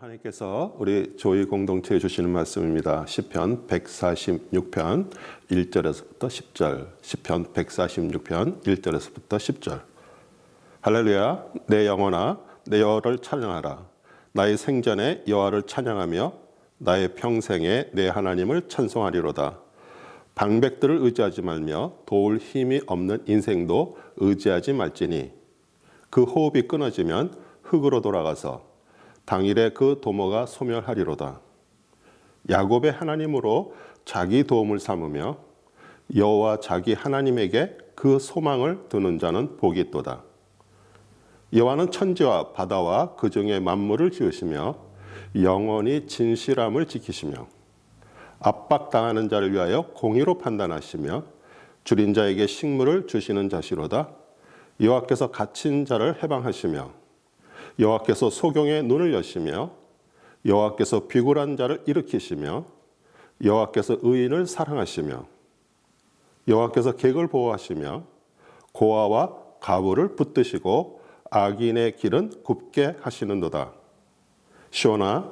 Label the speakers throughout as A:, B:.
A: 하나님께서 우리 조이 공동체에 주시는 말씀입니다. 시편 146편 1절에서부터 10절. 시편 146편 1절에서부터 10절. 할렐루야, 내 영혼아 내 여호와를 찬양하라. 나의 생전에 여호와를 찬양하며 나의 평생에 내 하나님을 찬송하리로다. 방백들을 의지하지 말며 도울 힘이 없는 인생도 의지하지 말지니 그 호흡이 끊어지면 흙으로 돌아가서 당일에 그 도모가 소멸하리로다. 야곱의 하나님으로 자기 도움을 삼으며 여호와 자기 하나님에게 그 소망을 두는 자는 복이 있도다. 여호와는 천지와 바다와 그 중에 만물을 지으시며 영원히 진실함을 지키시며 압박당하는 자를 위하여 공의로 판단하시며 줄인 자에게 식물을 주시는 자시로다. 여호와께서 갇힌 자를 해방하시며 여호와께서 소경의 눈을 여시며 여호와께서 비굴한 자를 일으키시며 여호와께서 의인을 사랑하시며 여호와께서 객을 보호하시며 고아와 가부를 붙드시고 악인의 길은 굽게 하시는도다. 시온아,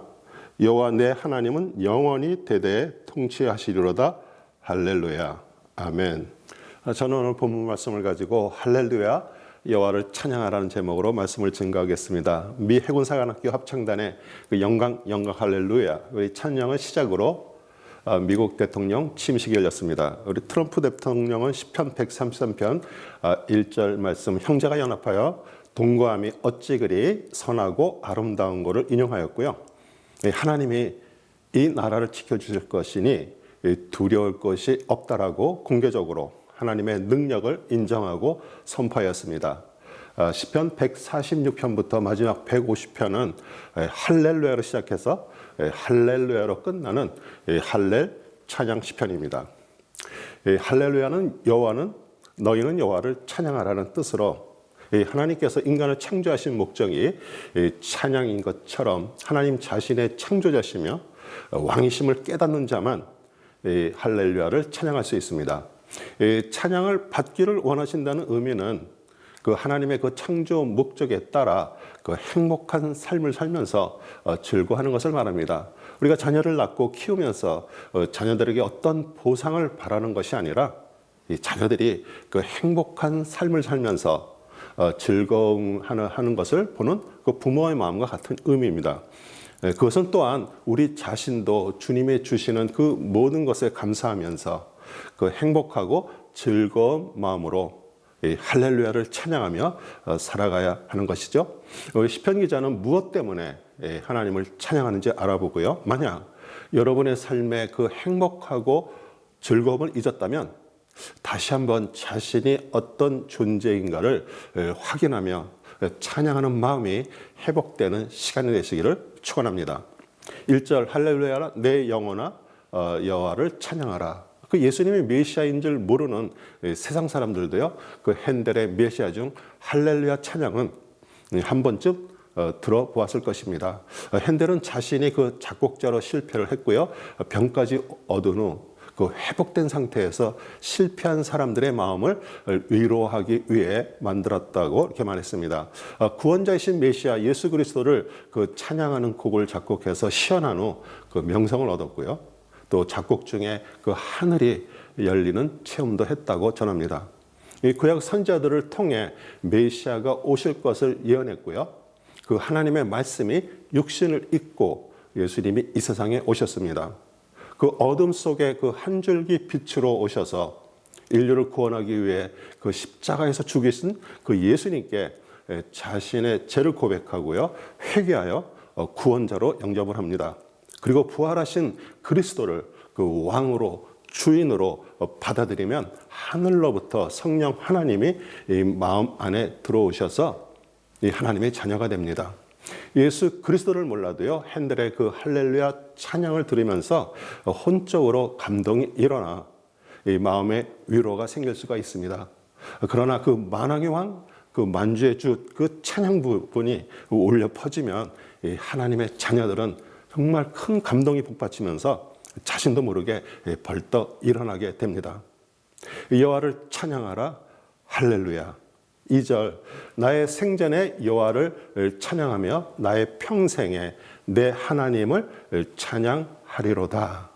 A: 여호와 내 하나님은 영원히 대대에 통치하시리로다. 할렐루야. 아멘. 저는 오늘 본문 말씀을 가지고 할렐루야 여호와를 찬양하라는 제목으로 말씀을 증거하겠습니다. 미 해군사관학교 합창단의 그 영광 할렐루야 우리 찬양을 시작으로 미국 대통령 취임식이 열렸습니다. 우리 트럼프 대통령은 시편 133편 1절 말씀 형제가 연합하여 동거함이 어찌 그리 선하고 아름다운 것을 인용하였고요. 하나님이 이 나라를 지켜주실 것이니 두려울 것이 없다라고 공개적으로 하나님의 능력을 인정하고 선포하였습니다. 시편 146편부터 마지막 150편은 할렐루야로 시작해서 할렐루야로 끝나는 할렐 찬양 시편입니다. 할렐루야는 여호와는 너희는 여호와를 찬양하라는 뜻으로 하나님께서 인간을 창조하신 목적이 찬양인 것처럼 하나님 자신의 창조자시며 왕이심을 깨닫는 자만 할렐루야를 찬양할 수 있습니다. 찬양을 받기를 원하신다는 의미는 그 하나님의 그 창조 목적에 따라 그 행복한 삶을 살면서 즐거워하는 것을 말합니다. 우리가 자녀를 낳고 키우면서 자녀들에게 어떤 보상을 바라는 것이 아니라 이 자녀들이 그 행복한 삶을 살면서 즐거움하는 것을 보는 그 부모의 마음과 같은 의미입니다. 그것은 또한 우리 자신도 주님이 주시는 그 모든 것에 감사하면서 그 행복하고 즐거운 마음으로 할렐루야를 찬양하며 살아가야 하는 것이죠. 시편 기자는 무엇 때문에 하나님을 찬양하는지 알아보고요. 만약 여러분의 삶에 그 행복하고 즐거움을 잊었다면 다시 한번 자신이 어떤 존재인가를 확인하며 찬양하는 마음이 회복되는 시간이 되시기를 축원합니다. 1절 할렐루야 내 영혼아 여호와를 찬양하라. 그 예수님이 메시아인 줄 모르는 세상 사람들도요, 그 핸델의 메시아 중 할렐루야 찬양은 한 번쯤 들어보았을 것입니다. 핸델은 자신이 그 작곡자로 실패를 했고요, 병까지 얻은 후 그 회복된 상태에서 실패한 사람들의 마음을 위로하기 위해 만들었다고 이렇게 말했습니다. 구원자이신 메시아 예수 그리스도를 그 찬양하는 곡을 작곡해서 시연한 후 그 명성을 얻었고요. 또 작곡 중에 그 하늘이 열리는 체험도 했다고 전합니다. 이 구약 선지자들을 통해 메시아가 오실 것을 예언했고요. 그 하나님의 말씀이 육신을 입고 예수님이 이 세상에 오셨습니다. 그 어둠 속에 그 한 줄기 빛으로 오셔서 인류를 구원하기 위해 그 십자가에서 죽이신 그 예수님께 자신의 죄를 고백하고요. 회개하여 구원자로 영접을 합니다. 그리고 부활하신 그리스도를 그 왕으로 주인으로 받아들이면 하늘로부터 성령 하나님이 이 마음 안에 들어오셔서 이 하나님의 자녀가 됩니다. 예수 그리스도를 몰라도요, 핸델의 그 할렐루야 찬양을 들으면서 혼적으로 감동이 일어나 이 마음의 위로가 생길 수가 있습니다. 그러나 그 만왕의 왕, 그 만주의 주 그 찬양 부분이 울려 퍼지면 이 하나님의 자녀들은 정말 큰 감동이 북받치면서 자신도 모르게 벌떡 일어나게 됩니다. 여호와를 찬양하라 할렐루야. 2절 나의 생전에 여호와를 찬양하며 나의 평생에 내 하나님을 찬양하리로다.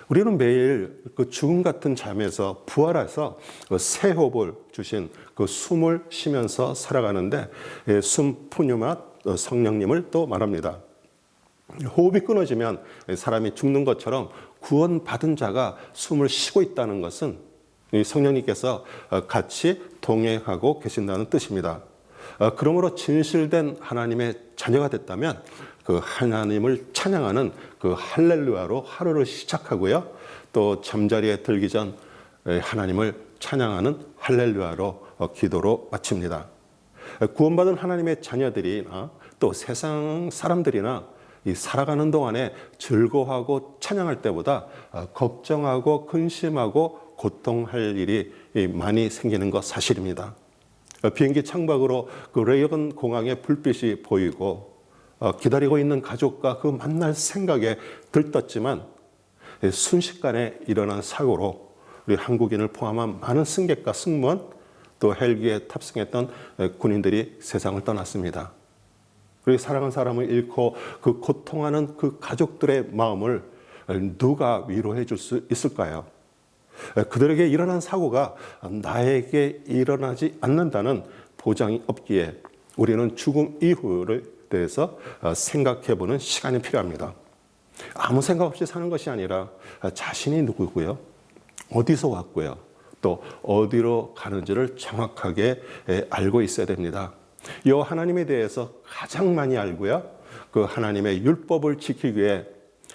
A: 우리는 매일 그 죽음 같은 잠에서 부활해서 새 호흡을 주신 그 숨을 쉬면서 살아가는데 숨 푸뉴마 성령님을 또 말합니다. 호흡이 끊어지면 사람이 죽는 것처럼 구원받은 자가 숨을 쉬고 있다는 것은 성령님께서 같이 동행하고 계신다는 뜻입니다. 그러므로 진실된 하나님의 자녀가 됐다면 그 하나님을 찬양하는 그 할렐루야로 하루를 시작하고요. 또 잠자리에 들기 전 하나님을 찬양하는 할렐루야로 기도로 마칩니다. 구원받은 하나님의 자녀들이나 또 세상 사람들이나 이 살아가는 동안에 즐거워하고 찬양할 때보다 걱정하고 근심하고 고통할 일이 많이 생기는 것 사실입니다. 비행기 창밖으로 그 레이건 공항의 불빛이 보이고 기다리고 있는 가족과 그 만날 생각에 들떴지만 순식간에 일어난 사고로 우리 한국인을 포함한 많은 승객과 승무원 또 헬기에 탑승했던 군인들이 세상을 떠났습니다. 그리고 사랑하는 사람을 잃고 그 고통하는 그 가족들의 마음을 누가 위로해 줄 수 있을까요? 그들에게 일어난 사고가 나에게 일어나지 않는다는 보장이 없기에 우리는 죽음 이후를 대해서 생각해 보는 시간이 필요합니다. 아무 생각 없이 사는 것이 아니라 자신이 누구고요, 어디서 왔고요, 또 어디로 가는지를 정확하게 알고 있어야 됩니다. 이 하나님에 대해서 가장 많이 알고요, 그 하나님의 율법을 지키기 위해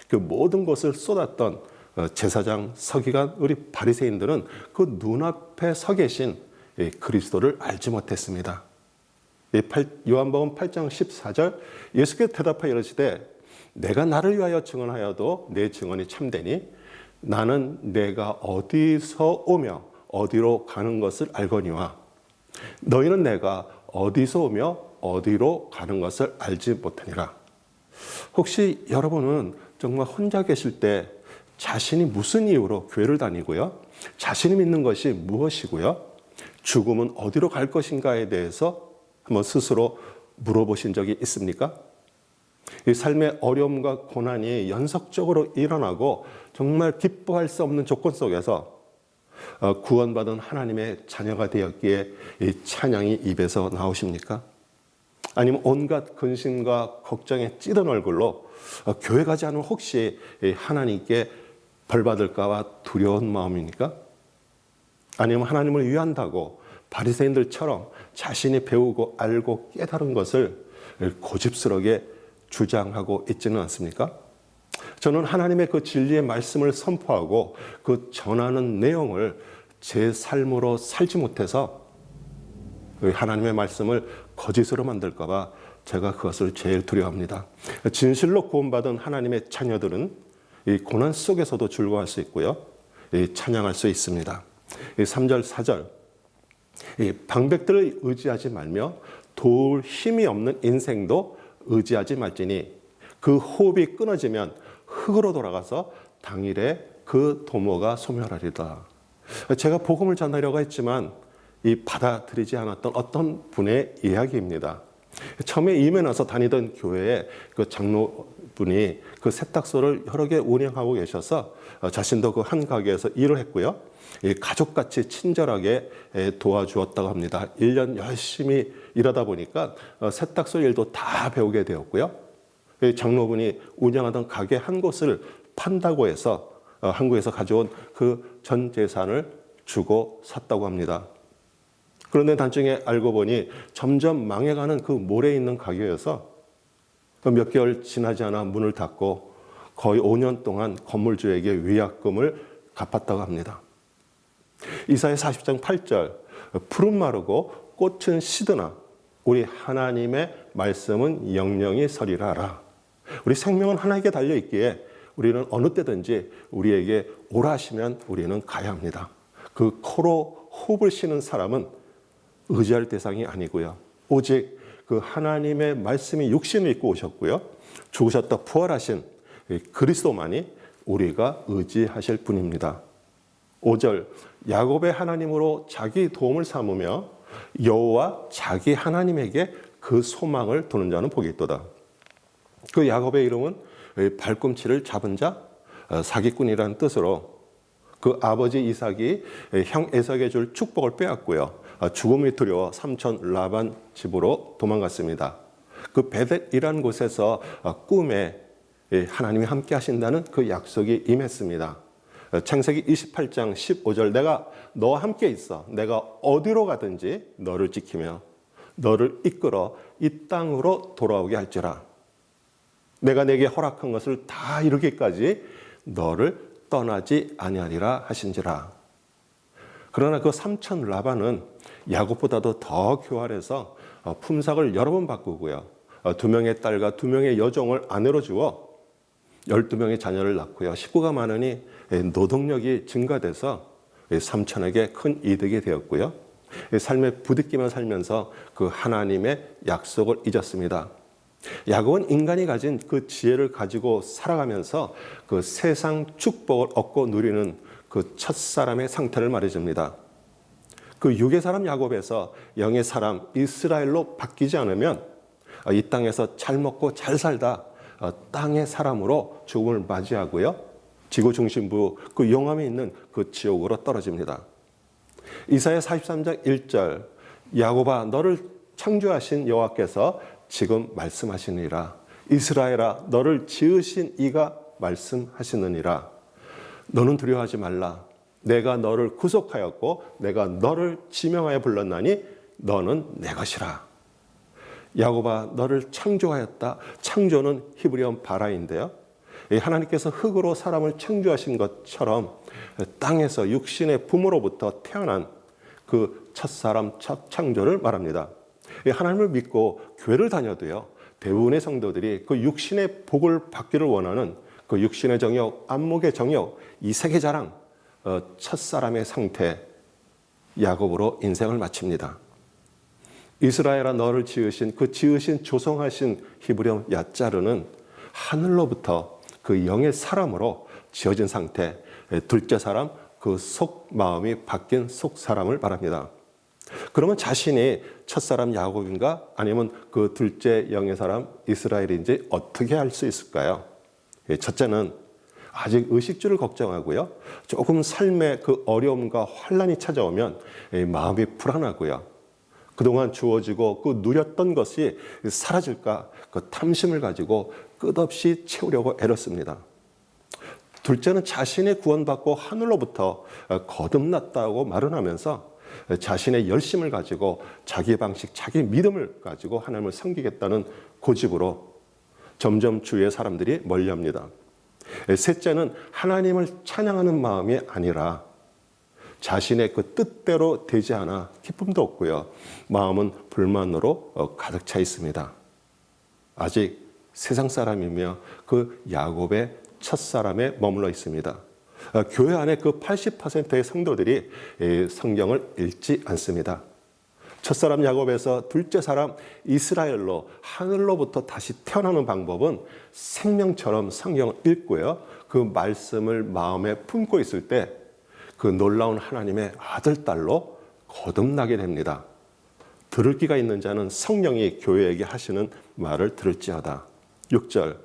A: 그 모든 것을 쏟았던 제사장 서기관 우리 바리새인들은 그 눈앞에 서 계신 그리스도를 알지 못했습니다. 요한복음 8장 14절 예수께서 대답하여 이르시되 내가 나를 위하여 증언하여도 내 증언이 참되니 나는 내가 어디서 오며 어디로 가는 것을 알거니와 너희는 내가 어디서 오며 어디로 가는 것을 알지 못하니라. 혹시 여러분은 정말 혼자 계실 때 자신이 무슨 이유로 교회를 다니고요, 자신이 믿는 것이 무엇이고요, 죽음은 어디로 갈 것인가에 대해서 한번 스스로 물어보신 적이 있습니까? 이 삶의 어려움과 고난이 연속적으로 일어나고 정말 기뻐할 수 없는 조건 속에서 구원받은 하나님의 자녀가 되었기에 이 찬양이 입에서 나오십니까? 아니면 온갖 근심과 걱정에 찌든 얼굴로 교회 가지 않으면 혹시 하나님께 벌 받을까봐 두려운 마음입니까? 아니면 하나님을 위한다고 바리새인들처럼 자신이 배우고 알고 깨달은 것을 고집스럽게 주장하고 있지는 않습니까? 저는 하나님의 그 진리의 말씀을 선포하고 그 전하는 내용을 제 삶으로 살지 못해서 하나님의 말씀을 거짓으로 만들까 봐 제가 그것을 제일 두려워합니다. 진실로 구원받은 하나님의 자녀들은 이 고난 속에서도 즐거워할 수 있고요, 찬양할 수 있습니다. 3절 4절 방백들을 의지하지 말며 도울 힘이 없는 인생도 의지하지 말지니 그 호흡이 끊어지면 흙으로 돌아가서 당일에 그 도모가 소멸하리다. 제가 복음을 전하려고 했지만 이 받아들이지 않았던 어떤 분의 이야기입니다. 처음에 임해 나서 다니던 교회에 그 장로분이 그 세탁소를 여러 개 운영하고 계셔서 자신도 그 한 가게에서 일을 했고요, 가족같이 친절하게 도와주었다고 합니다. 1년 열심히 일하다 보니까 세탁소 일도 다 배우게 되었고요, 장로분이 운영하던 가게 한 곳을 판다고 해서 한국에서 가져온 그 전 재산을 주고 샀다고 합니다. 그런데 나중에 알고 보니 점점 망해가는 그 모래에 있는 가게여서 몇 개월 지나지 않아 문을 닫고 거의 5년 동안 건물주에게 위약금을 갚았다고 합니다. 이사야 40장 8절 푸른 마르고 꽃은 시드나 우리 하나님의 말씀은 영영이 서리라 하라. 우리 생명은 하나님께 달려있기에 우리는 어느 때든지 우리에게 오라 하시면 우리는 가야 합니다. 그 코로 호흡을 쉬는 사람은 의지할 대상이 아니고요, 오직 그 하나님의 말씀이 육신을 입고 오셨고요, 죽으셨다 부활하신 그리스도만이 우리가 의지하실 분입니다. 5절 야곱의 하나님으로 자기 도움을 삼으며 여호와 자기 하나님에게 그 소망을 두는 자는 복이 있도다. 그 야곱의 이름은 발꿈치를 잡은 자, 사기꾼이라는 뜻으로 그 아버지 이삭이 형 에서에게 줄 축복을 빼앗고요. 죽음이 두려워 삼촌 라반 집으로 도망갔습니다. 그 베델이라는 곳에서 꿈에 하나님이 함께 하신다는 그 약속이 임했습니다. 창세기 28장 15절 내가 너와 함께 있어. 내가 어디로 가든지 너를 지키며 너를 이끌어 이 땅으로 돌아오게 할지라. 내가 내게 허락한 것을 다 이루기까지 너를 떠나지 아니하리라 하신지라. 그러나 그 삼촌 라반은 야곱보다도 더 교활해서 품삯을 여러 번 바꾸고요. 2명의 딸과 2명의 여종을 아내로 주어 12명의 자녀를 낳고요. 식구가 많으니 노동력이 증가돼서 삼촌에게 큰 이득이 되었고요. 삶에 부딪히며 살면서 그 하나님의 약속을 잊었습니다. 야곱은 인간이 가진 그 지혜를 가지고 살아가면서 그 세상 축복을 얻고 누리는 그 첫사람의 상태를 말해줍니다. 그 육의 사람 야곱에서 영의 사람 이스라엘로 바뀌지 않으면 이 땅에서 잘 먹고 잘 살다 땅의 사람으로 죽음을 맞이하고요. 지구 중심부 그 영함이 있는 그 지옥으로 떨어집니다. 이사야 43장 1절 야곱아 너를 창조하신 여호와께서 지금 말씀하시니라. 이스라엘아 너를 지으신 이가 말씀하시느니라. 너는 두려워하지 말라. 내가 너를 구속하였고 내가 너를 지명하여 불렀나니 너는 내 것이라. 야곱아 너를 창조하였다. 창조는 히브리어 바라인데요. 하나님께서 흙으로 사람을 창조하신 것처럼 땅에서 육신의 부모로부터 태어난 그 첫사람 첫 창조를 말합니다. 하나님을 믿고 교회를 다녀도요. 대부분의 성도들이 그 육신의 복을 받기를 원하는 그 육신의 정욕, 안목의 정욕, 이 세계 자랑, 첫사람의 상태, 야곱으로 인생을 마칩니다. 이스라엘아 너를 지으신 그 지으신 조성하신 히브리어 야자르는 하늘로부터 그 영의 사람으로 지어진 상태, 둘째 사람, 그 속 마음이 바뀐 속 사람을 말합니다. 그러면 자신이 첫사람 야곱인가 아니면 그 둘째 영의 사람 이스라엘인지 어떻게 알 수 있을까요? 첫째는 아직 의식주를 걱정하고요. 조금 삶의 그 어려움과 환란이 찾아오면 마음이 불안하고요. 그동안 주어지고 그 누렸던 것이 사라질까 그 탐심을 가지고 끝없이 채우려고 애썼습니다. 둘째는 자신이 구원받고 하늘로부터 거듭났다고 말은 하면서 자신의 열심을 가지고 자기 방식, 자기 믿음을 가지고 하나님을 섬기겠다는 고집으로 점점 주위의 사람들이 멀리합니다. 셋째는 하나님을 찬양하는 마음이 아니라 자신의 그 뜻대로 되지 않아 기쁨도 없고요. 마음은 불만으로 가득 차 있습니다. 아직 세상 사람이며 그 야곱의 첫사람에 머물러 있습니다. 교회 안에 그 80%의 성도들이 성경을 읽지 않습니다. 첫사람 야곱에서 둘째 사람 이스라엘로 하늘로부터 다시 태어나는 방법은 생명처럼 성경을 읽고요. 그 말씀을 마음에 품고 있을 때 그 놀라운 하나님의 아들, 딸로 거듭나게 됩니다. 들을 귀가 있는 자는 성령이 교회에게 하시는 말을 들을지어다. 6절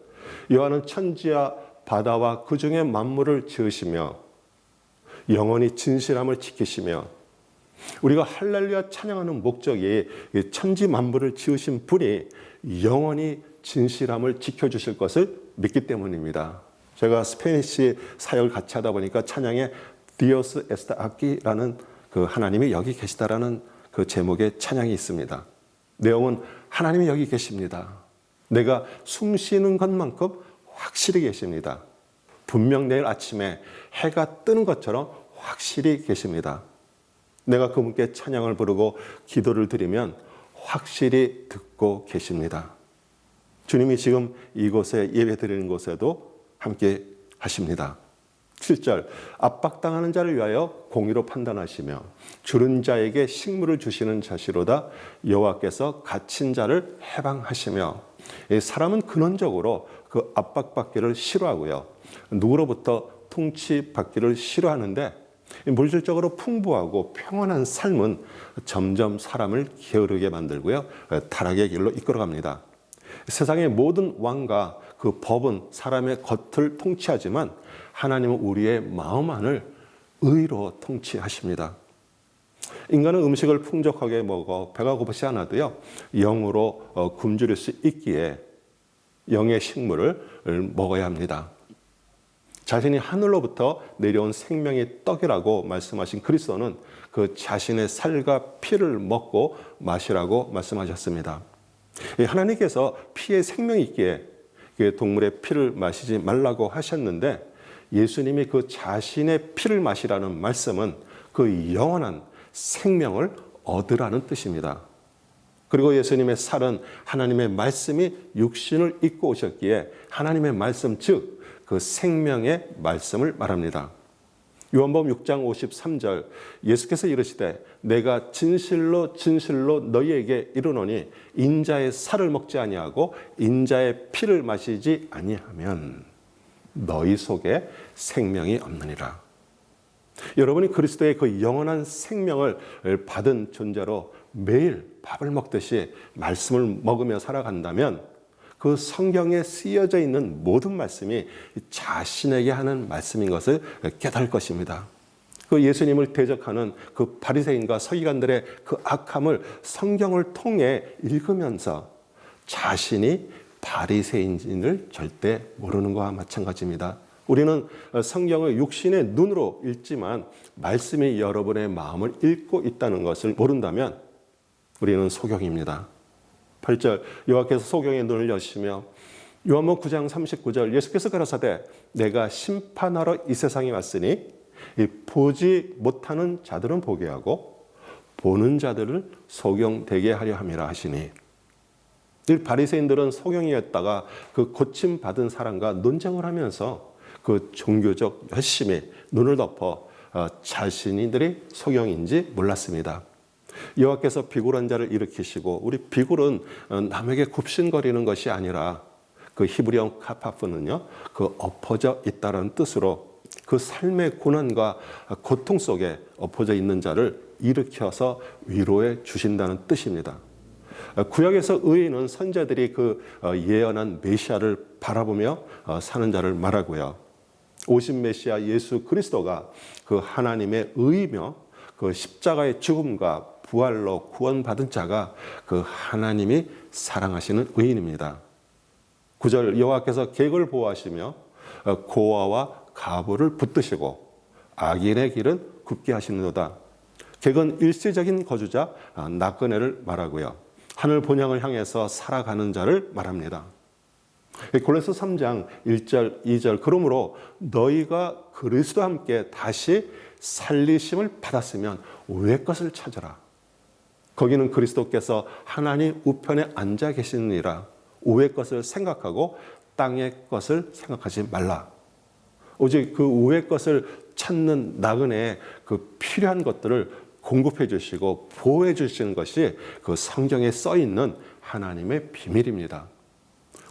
A: 여호와는 천지와 바다와 그 중에 만물을 지으시며 영원히 진실함을 지키시며 우리가 할렐루야 찬양하는 목적이 천지 만물을 지으신 분이 영원히 진실함을 지켜주실 것을 믿기 때문입니다. 제가 스페니시 사역을 같이 하다 보니까 찬양에 디오스 에스타 아키라는 그 하나님이 여기 계시다라는 그 제목의 찬양이 있습니다. 내용은 하나님이 여기 계십니다. 내가 숨 쉬는 것만큼 확실히 계십니다. 분명 내일 아침에 해가 뜨는 것처럼 확실히 계십니다. 내가 그분께 찬양을 부르고 기도를 드리면 확실히 듣고 계십니다. 주님이 지금 이곳에 예배 드리는 곳에도 함께 하십니다. 7절 압박당하는 자를 위하여 공의로 판단하시며 주른 자에게 식물을 주시는 자시로다. 여호와께서 갇힌 자를 해방하시며 사람은 근원적으로 그 압박받기를 싫어하고요. 누구로부터 통치받기를 싫어하는데 물질적으로 풍부하고 평안한 삶은 점점 사람을 게으르게 만들고요, 타락의 길로 이끌어갑니다. 세상의 모든 왕과 그 법은 사람의 겉을 통치하지만 하나님은 우리의 마음 안을 의로 통치하십니다. 인간은 음식을 풍족하게 먹어 배가 고프지 않아도요, 영으로 굶주릴 수 있기에 영의 식물을 먹어야 합니다. 자신이 하늘로부터 내려온 생명의 떡이라고 말씀하신 그리스도는 그 자신의 살과 피를 먹고 마시라고 말씀하셨습니다. 하나님께서 피에 생명이 있기에 동물의 피를 마시지 말라고 하셨는데, 예수님이 그 자신의 피를 마시라는 말씀은 그 영원한 생명을 얻으라는 뜻입니다. 그리고 예수님의 살은 하나님의 말씀이 육신을 입고 오셨기에 하나님의 말씀, 즉 그 생명의 말씀을 말합니다. 요한복음 6장 53절, 예수께서 이르시되 내가 진실로 진실로 너희에게 이르노니 인자의 살을 먹지 아니하고 인자의 피를 마시지 아니하면 너희 속에 생명이 없느니라. 여러분이 그리스도의 그 영원한 생명을 받은 존재로 매일 밥을 먹듯이 말씀을 먹으며 살아간다면 그 성경에 쓰여져 있는 모든 말씀이 자신에게 하는 말씀인 것을 깨달을 것입니다. 그 예수님을 대적하는 그 바리새인과 서기관들의 그 악함을 성경을 통해 읽으면서 자신이 바리새인을 절대 모르는 것과 마찬가지입니다. 우리는 성경을 육신의 눈으로 읽지만 말씀이 여러분의 마음을 읽고 있다는 것을 모른다면 우리는 소경입니다. 8절, 여호와께서 소경의 눈을 여시며 요한복음 9장 39절, 예수께서 가라사대 내가 심판하러 이 세상에 왔으니 보지 못하는 자들은 보게 하고 보는 자들을 소경되게 하려 함이라 하시니, 이 바리새인들은 소경이었다가 그 고침받은 사람과 논쟁을 하면서 그 종교적 열심히 눈을 덮어 자신들이 소경인지 몰랐습니다. 여호와께서 비굴한 자를 일으키시고, 우리 비굴은 남에게 굽신거리는 것이 아니라 그 히브리어 카파프는요, 그 엎어져 있다는 뜻으로 그 삶의 고난과 고통 속에 엎어져 있는 자를 일으켜서 위로해 주신다는 뜻입니다. 구약에서 의인은 선자들이 그 예언한 메시아를 바라보며 사는 자를 말하고요, 오신 메시아 예수 그리스도가 그 하나님의 의이며 그 십자가의 죽음과 부활로 구원받은 자가 그 하나님이 사랑하시는 의인입니다. 9절, 여호와께서 객을 보호하시며 고아와 가부를 붙드시고 악인의 길은 굽게 하시는도다. 객은 일시적인 거주자 나그네를 말하고요, 하늘 본향을 향해서 살아가는 자를 말합니다. 골로새 3장 1절 2절, 그러므로 너희가 그리스도와 함께 다시 살리심을 받았으면 외의 것을 찾아라. 거기는 그리스도께서 하나님 우편에 앉아 계시느니라. 위의 것을 생각하고 땅의 것을 생각하지 말라. 오직 그 위의 것을 찾는 나그네에 그 필요한 것들을 공급해 주시고 보호해 주시는 것이 그 성경에 써 있는 하나님의 비밀입니다.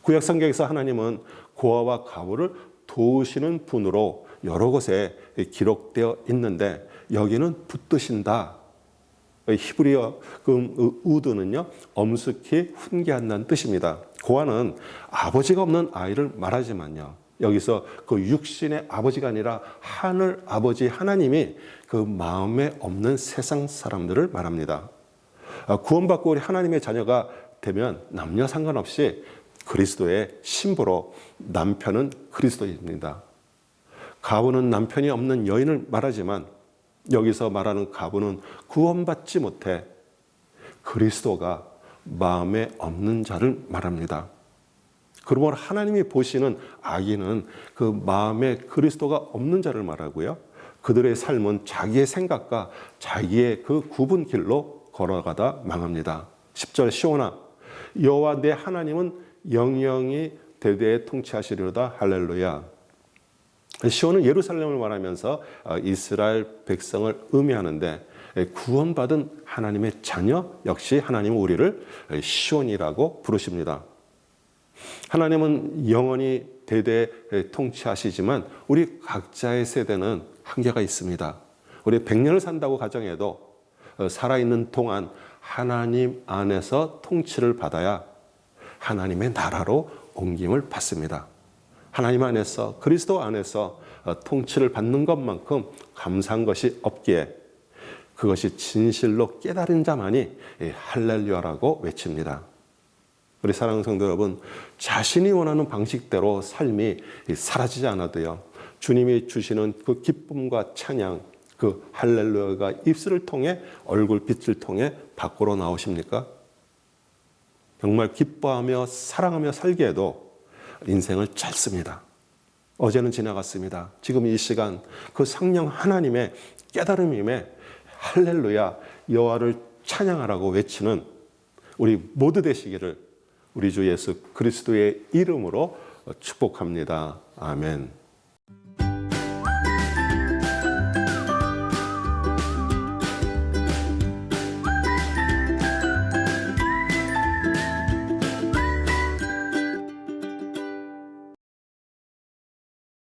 A: 구약 성경에서 하나님은 고아와 가부를 도우시는 분으로 여러 곳에 기록되어 있는데, 여기는 붙드신다. 히브리어 우드는요, 엄숙히 훈계한다는 뜻입니다. 고아는 아버지가 없는 아이를 말하지만요, 여기서 그 육신의 아버지가 아니라 하늘 아버지 하나님이 그 마음에 없는 세상 사람들을 말합니다. 구원받고 우리 하나님의 자녀가 되면 남녀 상관없이 그리스도의 신부로 남편은 그리스도입니다. 가부는 남편이 없는 여인을 말하지만 여기서 말하는 가부는 구원받지 못해 그리스도가 마음에 없는 자를 말합니다. 그러므로 하나님이 보시는 악인은 그 마음에 그리스도가 없는 자를 말하고요, 그들의 삶은 자기의 생각과 자기의 그 굽은 길로 걸어가다 망합니다. 10절, 시온아 여호와 내 하나님은 영영이 대대에 통치하시리로다. 할렐루야. 시온은 예루살렘을 말하면서 이스라엘 백성을 의미하는데, 구원받은 하나님의 자녀 역시 하나님은 우리를 시온이라고 부르십니다. 하나님은 영원히 대대 통치하시지만 우리 각자의 세대는 한계가 있습니다. 우리 100년을 산다고 가정해도 살아있는 동안 하나님 안에서 통치를 받아야 하나님의 나라로 옮김을 받습니다. 하나님 안에서, 그리스도 안에서 통치를 받는 것만큼 감사한 것이 없기에 그것이 진실로 깨달은 자만이 할렐루야라고 외칩니다. 우리 사랑하는 성도 여러분, 자신이 원하는 방식대로 삶이 사라지지 않아도요, 주님이 주시는 그 기쁨과 찬양, 그 할렐루야가 입술을 통해, 얼굴빛을 통해 밖으로 나오십니까? 정말 기뻐하며 사랑하며 살기에도 인생을 짧습니다. 어제는 지나갔습니다. 지금 이 시간 그 성령 하나님의 깨달음임에 할렐루야, 여호와를 찬양하라고 외치는 우리 모두 되시기를 우리 주 예수 그리스도의 이름으로 축복합니다. 아멘.